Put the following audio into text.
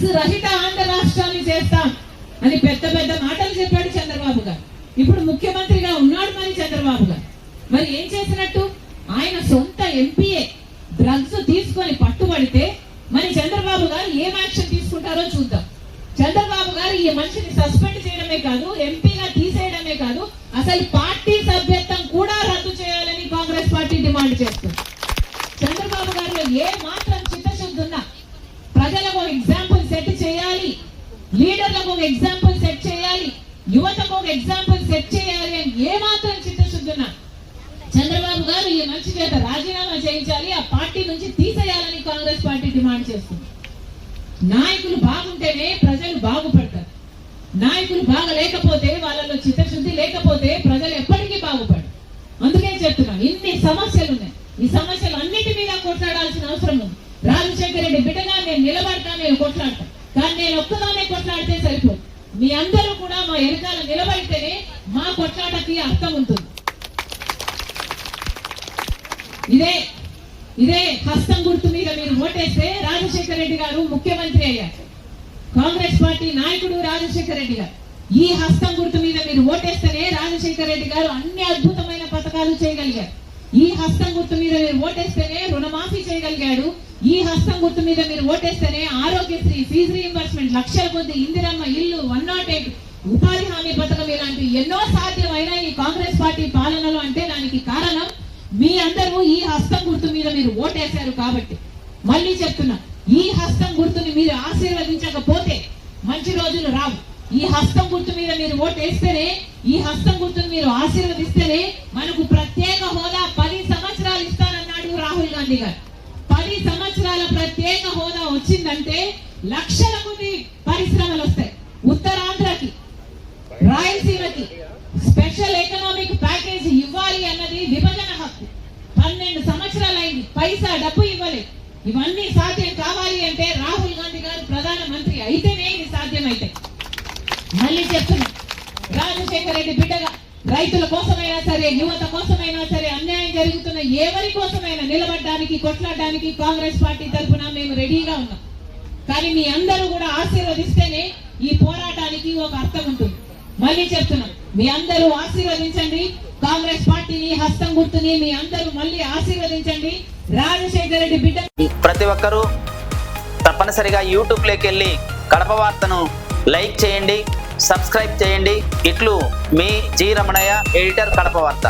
Drugs రహిత ఆంధ్ర రాష్ట్రాన్ని చేస్తాం అని పెద్ద పెద్ద మాటలు చెప్పాడు చంద్రబాబు గారు. ఇప్పుడు ముఖ్యమంత్రిగా ఉన్నాడు మరి చంద్రబాబు గారు. మరి ఏం చేసినట్టు? ఆయన సొంత ఎంపీఏ డ్రగ్స్ తీసుకొని పట్టుబడితే మరి చంద్రబాబు గారు ఏం యాక్షన్ తీసుకుంటారో చూద్దాం. చంద్రబాబు గారు ఈ మనిషిని సస్పెండ్ చేయడమే కాదు, ఎంపీగా తీసేయడమే కాదు, అసలు పార్టీ సభ్యత్వం కూడా రద్దు చేయాలని కాంగ్రెస్ పార్టీ డిమాండ్ చేస్తుంది. చంద్రబాబు గారిలో ఏ మాత్రం చిత్తశుద్ధి ఉన్నా ప్రజలకు ఒక ఎగ్జాంపుల్ సెట్ చేయాలి, లీడర్లకు ఒక ఎగ్జాంపుల్ సెట్ చేయాలి, యువతకు ఒక ఎగ్జాంపుల్ సెట్ చేయాలి అని ఏ మాత్రం చిత్తశుద్ధి ఉన్నా చంద్రబాబు గారు ఈ మనిషి చేత రాజీనామా చేయించాలి, ఆ పార్టీ నుంచి తీసేయాలని కాంగ్రెస్ పార్టీ డిమాండ్ చేస్తుంది. నాయకులు బాగుంటేనే ప్రజలు బాగుపడతారు. నాయకులు బాగలేకపోతే, వాళ్ళలో చిత్తశుద్ధి లేకపోతే ప్రజలు ఎప్పటికీ బాగుపడరు. అందుకే చెప్తున్నాను, ఇన్ని సమస్యలు ఉన్నాయి. ఈ సమస్యలు అన్నిటి మీద కొట్లాడాల్సిన అవసరం ఉంది. రాజశేఖర రెడ్డి బిడ్డగా నేను నిలబడతా, నేను కొట్లాడతా. కానీ నేను ఒక్కదానే కొట్లాడితే సరిపోదు. మీ అందరూ కూడా మా ఎనకాల నిలబడితేనే మా కొట్లాటకి అర్థం ఉంటుంది. ఇదే హస్తం గుర్తు మీద మీరు ఓటేస్తే రాజశేఖర రెడ్డి గారు ముఖ్యమంత్రి అయ్యారు. కాంగ్రెస్ పార్టీ నాయకుడు రాజశేఖర రెడ్డి గారు. ఈ హస్తం గుర్తు మీద మీరు ఓటేస్తేనే రాజశేఖర రెడ్డి గారు అన్ని అద్భుతమైన పథకాలు చేయగలిగారు. ఈ హస్తం గుర్తు మీద మీరు ఓటేస్తేనే రుణమాఫీ చేయగలిగాడు. ఈ హస్తం గుర్తు మీద మీరు ఓటేస్తేనే ఆరోగ్యశ్రీ, ఫీజు రీయింబర్స్మెంట్, లక్షల కొద్ది ఇందిరమ్మ ఇల్లు, 108 ఉపాధి హామీ పథకం ఇలాంటి ఎన్నో సాధ్యమైన ఈ కాంగ్రెస్ పార్టీ పాలనలో. అంటే దానికి కారణం మీ అందరూ ఈ హస్తం గుర్తు మీద మీరు ఓటేశారు కాబట్టి. మళ్ళీ చెప్తున్నా, ఈ హస్తం గుర్తుని మీరు ఆశీర్వదించకపోతే మంచి రోజులు రావు. ఈ హస్తం గుర్తు మీద మీరు ఓటేస్తేనే, ఈ హస్తం గుర్తుని మీరు ఆశీర్వదిస్తేనే మనకు ప్రత్యేక హోదా 10 సంవత్సరాలు ఇస్తానన్నాడు రాహుల్ గాంధీ గారు. 10 సంవత్సరాల ప్రత్యేక హోదా వచ్చిందంటే లక్షల కొద్ది పరిశ్రమలు వస్తాయి. ఉత్తరాంధ్రకి, రాయలసీమకి స్పెషల్ ఎకనామిక్ ప్యాకేజ్ ఇవ్వాలి అన్నది విభజన హక్కు. 12 సంవత్సరాలు అయింది, పైసా డబ్బు ఇవ్వలేదు. ఇవన్నీ సాధ్యం కావాలి అంటే రాహుల్ గాంధీ గారు ప్రధానమంత్రి అయితేనే ఇది సాధ్యమైతే. మళ్ళీ చెప్తున్నా, రాజశేఖర రెడ్డి బిడ్డగా రైతుల కోసమైనా సరే, యువత కోసమైనా సరే, అన్యాయం జరుగుతున్న ఎవరి కోసమైనా నిలబడడానికి, కొట్లాడడానికి కాంగ్రెస్ పార్టీ తరఫున మేము రెడీగా ఉన్నాం. కానీ మీ అందరూ కూడా ఆశీర్వదిస్తేనే ఈ పోరాటానికి ఒక అర్థం ఉంటుంది. మళ్ళీ చెప్తున్నాం, మీ అందరూ ఆశీర్వదించండి కాంగ్రెస్ పార్టీని, హస్తం గుర్తుని మీ అందరూ మళ్ళీ ఆశీర్వదించండి. రాజశేఖర రెడ్డి బిడ్డ ప్రతి ఒక్కరూ తప్పనిసరిగా యూట్యూబ్లోకి వెళ్ళి కడప వార్తను లైక్ చేయండి, సబ్స్క్రైబ్ చేయండి. ఇట్లు మీ జి రమణయ్య, ఎడిటర్, కడప వార్త.